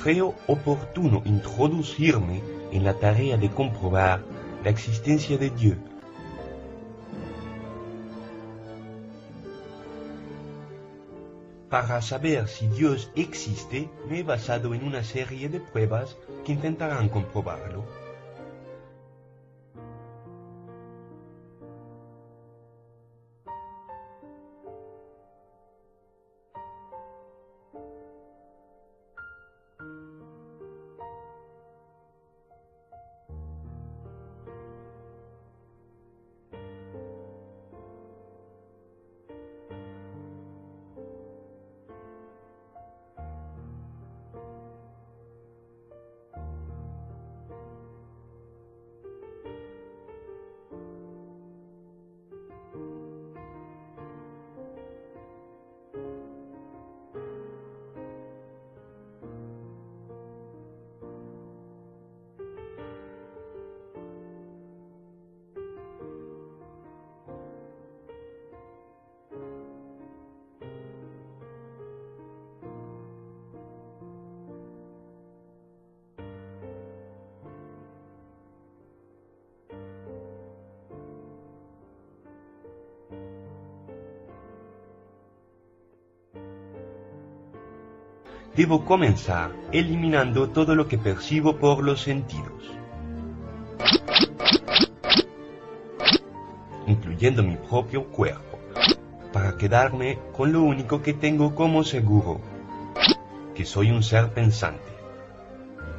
creo oportuno introducirme en la tarea de comprobar la existencia de Dios. Para saber si Dios existe, me he basado en una serie de pruebas que intentarán comprobarlo. Debo comenzar eliminando todo lo que percibo por los sentidos, incluyendo mi propio cuerpo, para quedarme con lo único que tengo como seguro, que soy un ser pensante.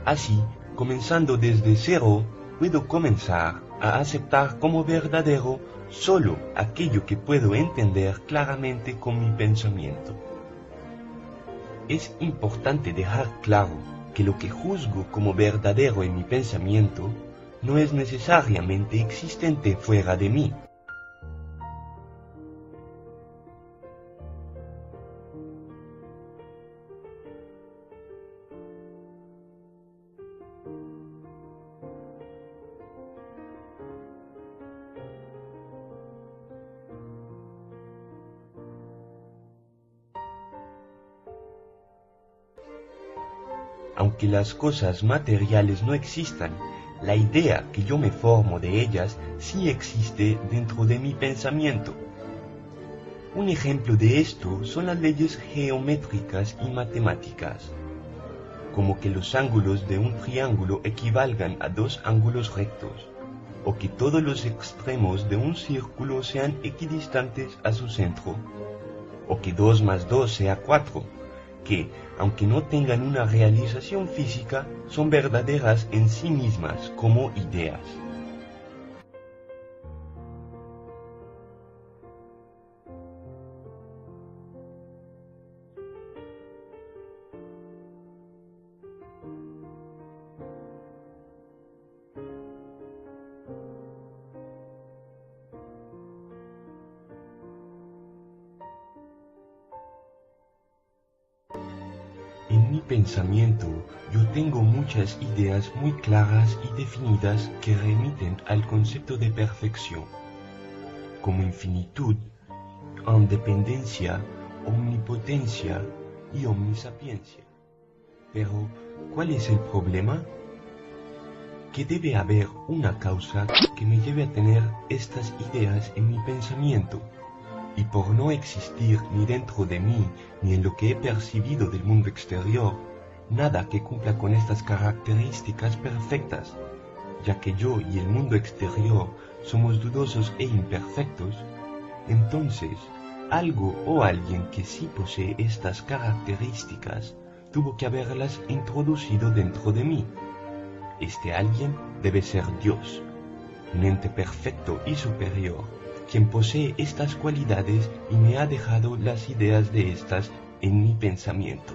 Así, comenzando desde cero, puedo comenzar a aceptar como verdadero solo aquello que puedo entender claramente con mi pensamiento. Es importante dejar claro que lo que juzgo como verdadero en mi pensamiento no es necesariamente existente fuera de mí. Aunque las cosas materiales no existan, la idea que yo me formo de ellas sí existe dentro de mi pensamiento. Un ejemplo de esto son las leyes geométricas y matemáticas, como que los ángulos de un triángulo equivalgan a dos ángulos rectos, o que todos los extremos de un círculo sean equidistantes a su centro, o que 2 más 2 sea 4, que, aunque no tengan una realización física, son verdaderas en sí mismas como ideas. En mi pensamiento, yo tengo muchas ideas muy claras y definidas que remiten al concepto de perfección, como infinitud, independencia, omnipotencia y omnisapiencia. Pero, ¿cuál es el problema? Que debe haber una causa que me lleve a tener estas ideas en mi pensamiento. Y por no existir ni dentro de mí, ni en lo que he percibido del mundo exterior, nada que cumpla con estas características perfectas, ya que yo y el mundo exterior somos dudosos e imperfectos, entonces algo o alguien que sí posee estas características tuvo que haberlas introducido dentro de mí. Este alguien debe ser Dios, un ente perfecto y superior, quien posee estas cualidades y me ha dejado las ideas de estas en mi pensamiento.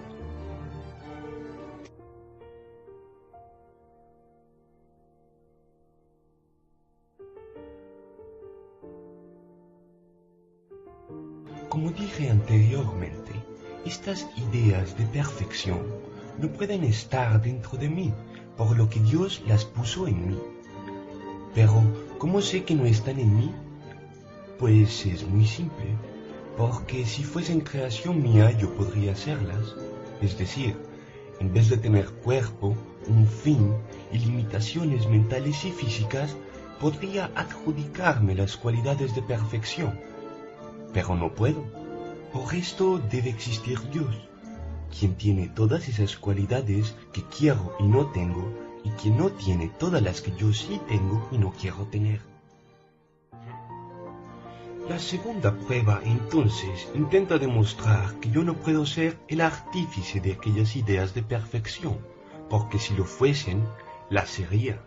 Como dije anteriormente, estas ideas de perfección no pueden estar dentro de mí, por lo que Dios las puso en mí. Pero, ¿cómo sé que no están en mí? Pues es muy simple, porque si fuesen creación mía yo podría hacerlas, es decir, en vez de tener cuerpo, un fin y limitaciones mentales y físicas, podría adjudicarme las cualidades de perfección. Pero no puedo. Por esto debe existir Dios, quien tiene todas esas cualidades que quiero y no tengo, y quien no tiene todas las que yo sí tengo y no quiero tener. La segunda prueba, entonces, intenta demostrar que yo no puedo ser el artífice de aquellas ideas de perfección, porque si lo fuesen, las sería.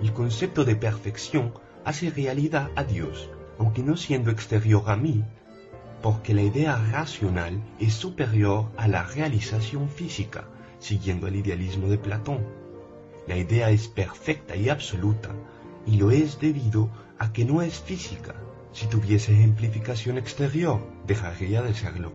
El concepto de perfección hace realidad a Dios, aunque no siendo exterior a mí, porque la idea racional es superior a la realización física, siguiendo el idealismo de Platón. La idea es perfecta y absoluta, y lo es debido a que no es física. Si tuviese ejemplificación exterior, dejaría de serlo.